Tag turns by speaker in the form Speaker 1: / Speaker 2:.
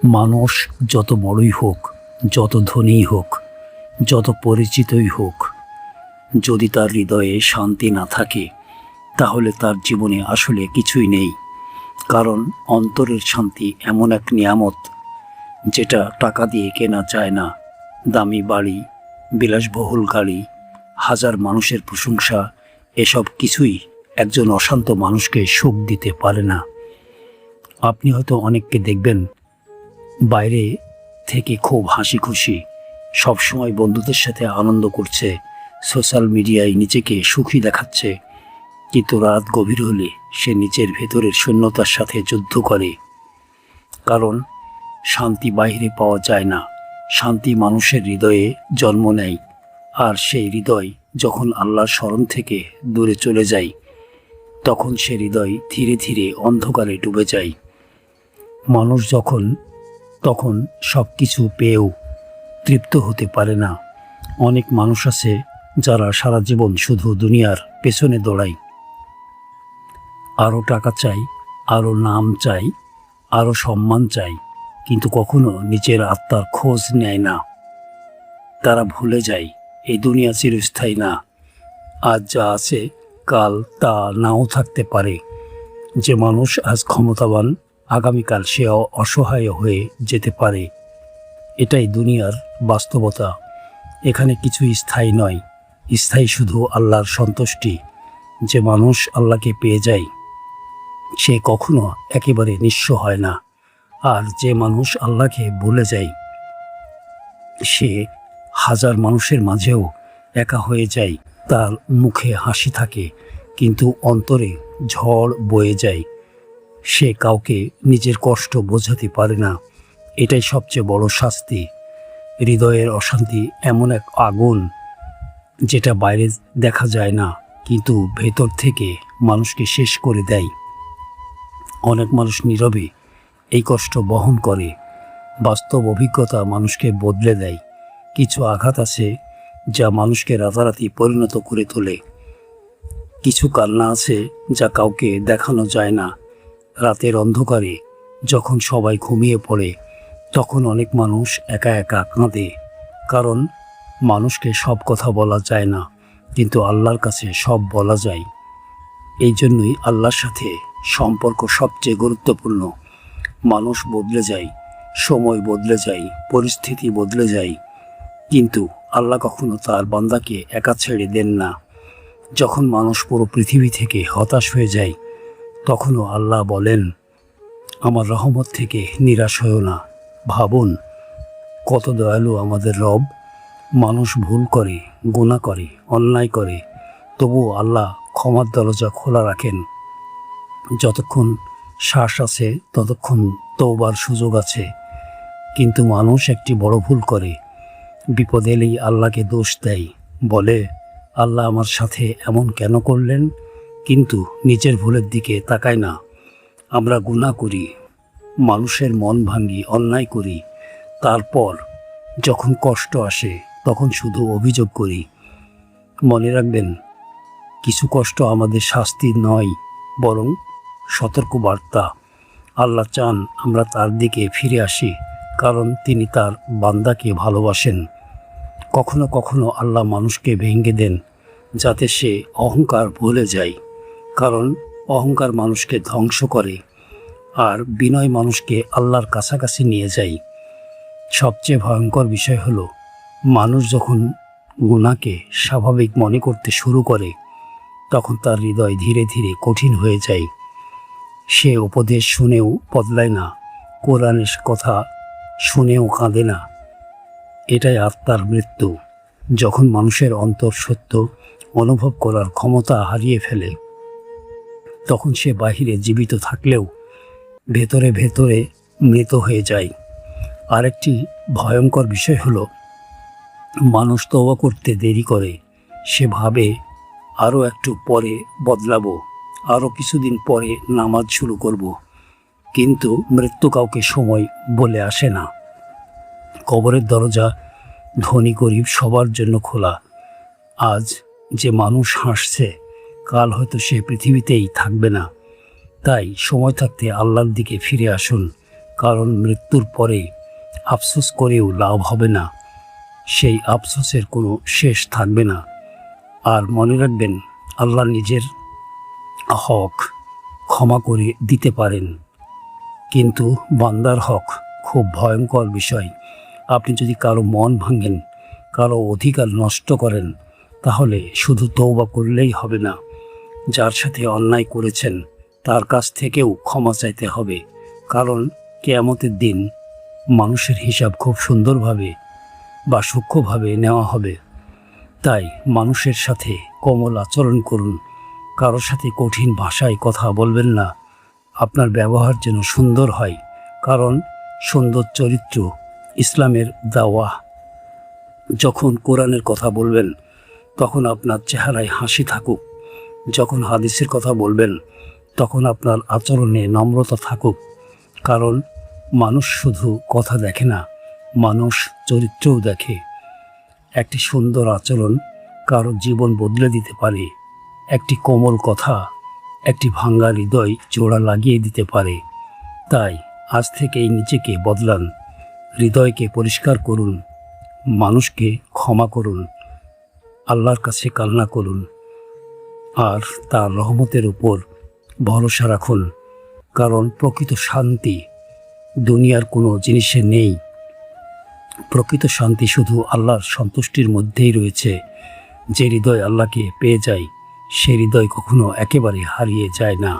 Speaker 1: মানুষ যত বড়ই হোক, যত ধনীই হোক, যত পরিচিতই হোক, যদি তার হৃদয়ে শান্তি না থাকে তাহলে তার জীবনে আসলে কিছুই নেই। কারণ অন্তরের শান্তি এমন এক নিয়ামত যেটা টাকা দিয়ে কেনা যায় না। দামি বাড়ি, বিলাসবহুল গাড়ি, হাজার মানুষের প্রশংসা, এসব কিছুই একজন অশান্ত মানুষকে সুখ দিতে পারে না। আপনি হয়তো অনেককে দেখবেন বাইরে থেকে খুব হাসি খুশি, সবসময় বন্ধুদের সাথে আনন্দ করছে, সোশ্যাল মিডিয়ায় নিজেকে সুখী দেখাচ্ছে, কিন্তু রাত গভীর হলে সে নিজের ভেতরের শূন্যতার সাথে যুদ্ধ করে। কারণ শান্তি বাইরে পাওয়া যায় না, শান্তি মানুষের হৃদয়ে জন্ম নেয়। আর সেই হৃদয় যখন আল্লাহর স্মরণ থেকে দূরে চলে যায়, তখন সে হৃদয় ধীরে ধীরে অন্ধকারে ডুবে যায়। মানুষ তখন সব কিছু পেয়েও তৃপ্ত হতে পারে না। অনেক মানুষ আছে যারা সারা জীবন শুধু দুনিয়ার পেছনে দৌড়ায়, আরও টাকা চাই, আরও নাম চাই, আরও সম্মান চাই, কিন্তু কখনো নিজের আত্মার খোঁজ নেয় না। তারা ভুলে যায় এই দুনিয়া চিরস্থায়ী না। আজ যা আছে কাল তা নাও থাকতে পারে। যে মানুষ আজ ক্ষমতাবান, আগামীকাল সে অসহায় হয়ে যেতে পারে। এটাই দুনিয়ার বাস্তবতা। এখানে কিছুই স্থায়ী নয়, স্থায়ী শুধু আল্লাহর সন্তুষ্টি। যে মানুষ আল্লাহকে পেয়ে যায় সে কখনো একেবারে নিঃস্ব হয় না। আর যে মানুষ আল্লাহকে ভুলে যায় সে হাজার মানুষের মাঝেও একা হয়ে যায়। তার মুখে হাসি থাকে কিন্তু অন্তরে ঝড় বয়ে যায়। সে কাউকে নিজের কষ্ট বোঝাতে পারে না। এটাই সবচেয়ে বড় শাস্তি। হৃদয়ের অশান্তি এমন এক আগুন যেটা বাইরে দেখা যায় না, কিন্তু ভেতর থেকে মানুষকে শেষ করে দেয়। অনেক মানুষ নীরবে এই কষ্ট বহন করে। বাস্তব অভিজ্ঞতা মানুষকে বদলে দেয়। কিছু আঘাত আছে যা মানুষকে রাতারাতি পরিণত করে তোলে। কিছু কান্না আছে যা কাউকে দেখানো যায় না। রাতের অন্ধকারে যখন সবাই ঘুমিয়ে পড়ে তখন অনেক মানুষ একা একা কাঁদে। কারণ মানুষকে সব কথা বলা যায় না, কিন্তু আল্লাহর কাছে সব বলা যায়। এই জন্যই আল্লাহর সাথে সম্পর্ক সবচেয়ে গুরুত্বপূর্ণ। মানুষ বদলে যায়, সময় বদলে যায়, পরিস্থিতি বদলে যায়, কিন্তু আল্লাহ কখনো তার বান্দাকে একা ছেড়ে দেন না। যখন মানুষ পুরো পৃথিবী থেকে হতাশ হয়ে যায় তখনও আল্লাহ বলেন, আমার রহমত থেকে নিরাশ হয়ো না। ভাবুন কত দয়ালু আমাদের রব। মানুষ ভুল করে, গুনাহ করে, অন্যায় করে, তবুও আল্লাহ ক্ষমার দরজা খোলা রাখেন। যতক্ষণ শ্বাস আছে ততক্ষণ তওবার সুযোগ আছে। কিন্তু মানুষ একটি বড় ভুল করে, বিপদ এলেই আল্লাহকে দোষ দেয়, বলে আল্লাহ আমার সাথে এমন কেন করলেন, কিন্তু নিজের ভুলের দিকে তাকায় না। আমরা গুনাহ করি, মানুষের মন ভাঙি, অন্যায় করি, তারপর যখন কষ্ট আসে তখন শুধু অভিযোগ করি। মনে রাখবেন, কিছু কষ্ট আমাদের শাস্তি নয়, বরং সতর্কবার্তা। আল্লাহ চান আমরা তার দিকে ফিরে আসি, কারণ তিনি তার বান্দাকে ভালোবাসেন। কখনো কখনো আল্লাহ মানুষকে ভেঙে দেন যাতে সে অহংকার ভুলে যায়। কারণ অহংকার মানুষকে ধ্বংস করে, আর বিনয় মানুষকে আল্লাহর কাছাকাছি নিয়ে যায়। সবচেয়ে ভয়ঙ্কর বিষয় হলো, মানুষ যখন গুনাহকে স্বাভাবিক মনে করতে শুরু করে তখন তার হৃদয় ধীরে ধীরে কঠিন হয়ে যায়। সে উপদেশ শুনেও বদলায় না, কোরআনের কথা শুনেও কাঁদে না। এটাই আত্মার মৃত্যু। যখন মানুষের অন্তর সত্য অনুভব করার ক্ষমতা হারিয়ে ফেলে তখন সে বাহিরে জীবিত থাকলেও ভেতরে ভেতরে মৃত হয়ে যায়। আরেকটি ভয়ঙ্কর বিষয় হলো, মানুষ তওবা করতে দেরি করে। সে ভাবে আরও একটু পরে বদলাবো, আরও কিছুদিন পরে নামাজ শুরু করব, কিন্তু মৃত্যু কাউকে সময় বলে আসে না। কবরের দরজা ধনী গরিব সবার জন্য খোলা। আজ যে মানুষ হাসছে কাল হয়তো সে পৃথিবীতেই থাকবে না। তাই সময় থাকতে আল্লাহর দিকে ফিরে আসুন। কারণ মৃত্যুর পরে আফসোস করেও লাভ হবে না, সেই আফসোসের কোনো শেষ থাকবে না। আর মনে রাখবেন, আল্লাহ নিজের হক ক্ষমা করে দিতে পারেন, কিন্তু বান্দার হক খুব ভয়ঙ্কর বিষয়। আপনি যদি কারো মন ভাঙেন, কারো অধিকার নষ্ট করেন, তাহলে শুধু তওবা করলেই হবে না, যার সাথে অন্যায় করেছেন তার কাছ থেকেও ক্ষমা চাইতে হবে। কারণ কিয়ামতের দিন মানুষের হিসাব খুব সুন্দরভাবে বা সূক্ষ্মভাবে নেওয়া হবে। তাই মানুষের সাথে কোমল আচরণ করুন, কারোর সাথে কঠিন ভাষায় কথা বলবেন না। আপনার ব্যবহার যেন সুন্দর হয়, কারণ সুন্দর চরিত্র ইসলামের দাওয়া। যখন কোরআনের কথা বলবেন তখন আপনার চেহারায় হাসি থাকুক, যখন হাদিসের কথা বলবেন তখন আপনার আচরণে নম্রতা থাকুক। কারণ মানুষ শুধু কথা দেখে না, মানুষ চরিত্রও দেখে। একটি সুন্দর আচরণ কারো জীবন বদলে দিতে পারে, একটি কোমল কথা একটি ভাঙ্গা হৃদয় জোড়া লাগিয়ে দিতে পারে। তাই আজ থেকেই নিজেকে বদলান, হৃদয়কে পরিষ্কার করুন, মানুষকে ক্ষমা করুন, আল্লাহর কাছে কান্না করুন, আর তার রহমতের উপর ভরসা রাখুন। কারণ প্রকৃত শান্তি দুনিয়ার কোনো জিনিসে নেই। প্রকৃত শান্তি শুধু আল্লাহর সন্তুষ্টির মধ্যেই রয়েছে। যে হৃদয় আল্লাহকে পেয়ে যায়, সে হৃদয় কখনো একেবারে হারিয়ে যায় না।